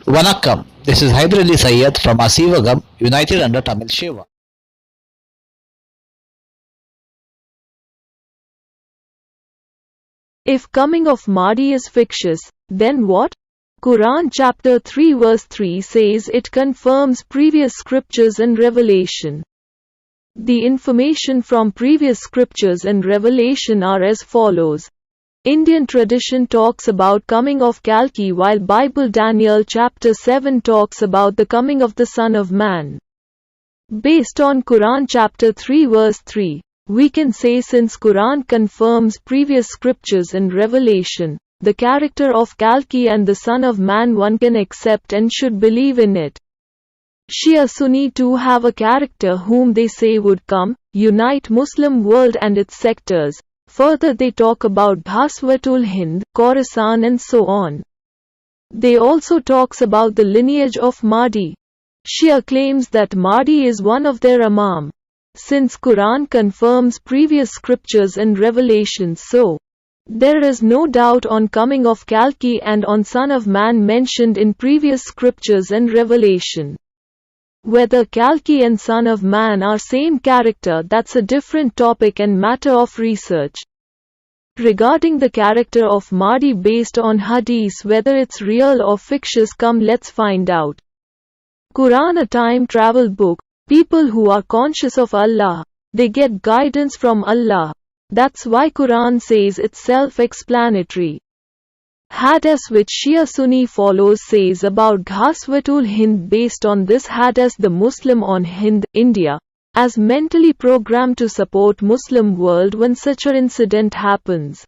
Vanakkam, this is Hyder Ali Syed from Asivagam, united under Tamil Shiva. If coming of Mahdi is fictitious, then what? Quran chapter 3 verse 3 says it confirms previous scriptures and revelation. The information from previous scriptures and revelation are as follows. Indian tradition talks about coming of Kalki, while Bible Daniel chapter 7 talks about the coming of the Son of Man. Based on Quran chapter 3 verse 3, we can say since Quran confirms previous scriptures and revelation, the character of Kalki and the Son of Man one can accept and should believe in it. Shia Sunni too have a character whom they say would come, unite Muslim world and its sectors. Further they talk about Ghazwatul Hind, Khorasan and so on. They also talks about the lineage of Mahdi. Shia claims that Mahdi is one of their Imam. Since Quran confirms previous scriptures and revelations, so there is no doubt on coming of Kalki and on Son of Man mentioned in previous scriptures and revelation. Whether Kalki and Son of Man are same character, that's a different topic and matter of research. Regarding the character of Mahdi based on hadith, whether it's real or fictitious, come let's find out. Quran, a time travel book. People who are conscious of Allah, they get guidance from Allah. That's why Quran says it's self-explanatory. Hadith which Shia Sunni follows says about Ghazwatul Hind. Based on this hadith, the Muslim on Hind, India, as mentally programmed to support Muslim world when such an incident happens.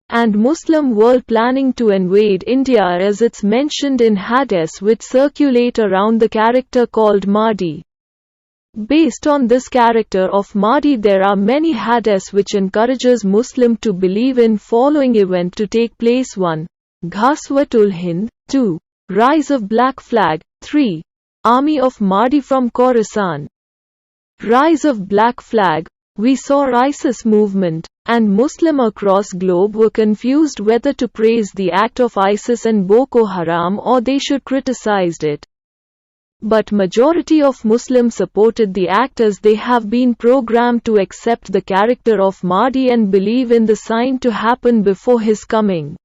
And Muslim world planning to invade India as it's mentioned in hadith which circulate around the character called Mahdi. Based on this character of Mahdi, there are many hadiths which encourages Muslim to believe in following event to take place. 1. Ghazwatul Hind. 2. Rise of Black Flag. 3. Army of Mahdi from Khorasan. Rise of Black Flag. We saw ISIS movement, and Muslim across globe were confused whether to praise the act of ISIS and Boko Haram or they should criticized it. But majority of Muslims supported the act as they have been programmed to accept the character of Mahdi and believe in the sign to happen before his coming.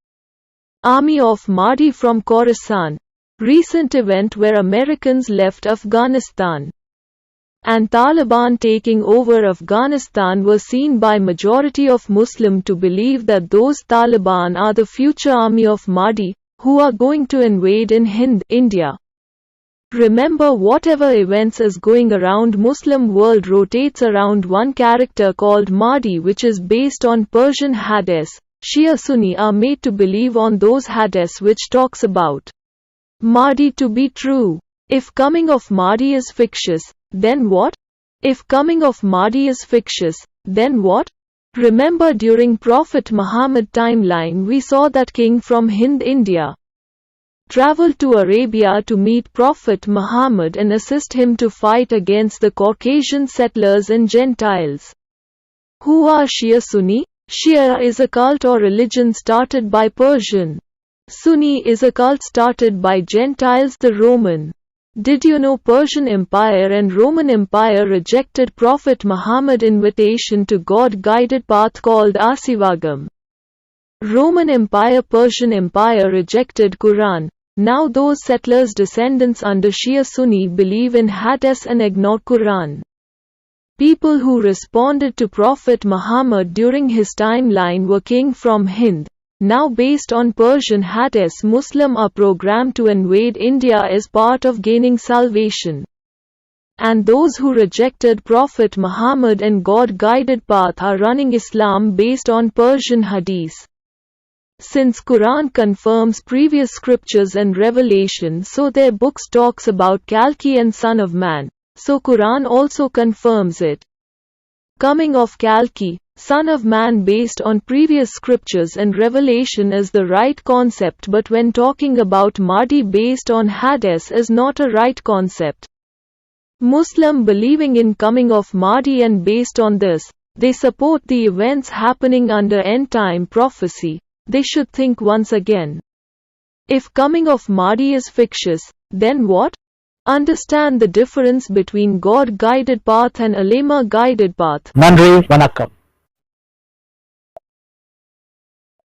Army of Mahdi from Khorasan. Recent event where Americans left Afghanistan and Taliban taking over Afghanistan was seen by majority of Muslim to believe that those Taliban are the future army of Mahdi, who are going to invade in Hind, India. Remember, whatever events is going around Muslim world rotates around one character called Mahdi, which is based on Persian hadith. Shia Sunni are made to believe on those hadiths which talks about Mahdi to be true. If coming of Mahdi is fictitious, then what? If coming of Mahdi is fictitious, then what? Remember, during Prophet Muhammad timeline we saw that king from Hind, India, traveled to Arabia to meet Prophet Muhammad and assist him to fight against the Caucasian settlers and Gentiles. Who are Shia Sunni? Shia is a cult or religion started by Persian. Sunni is a cult started by Gentiles, the Roman. Did you know Persian Empire and Roman Empire rejected Prophet Muhammad invitation to God-guided path called Asivagam? Roman Empire, Persian Empire rejected Quran. Now those settlers descendants under Shia Sunni believe in hadith and ignore Quran. People who responded to Prophet Muhammad during his timeline were king from Hind. Now based on Persian hadith, Muslim are programmed to invade India as part of gaining salvation. And those who rejected Prophet Muhammad and God-guided path are running Islam based on Persian hadith. Since Quran confirms previous scriptures and revelation, so their books talks about Kalki and Son of Man, so Quran also confirms it. Coming of Kalki, Son of Man based on previous scriptures and revelation is the right concept, but when talking about Mahdi based on hadith is not a right concept. Muslim believing in coming of Mahdi and based on this, they support the events happening under end time prophecy. They should think once again. If coming of Mahdi is fictitious, then what? Understand the difference between God-guided path and ulema guided path. Nandri Vanakkam.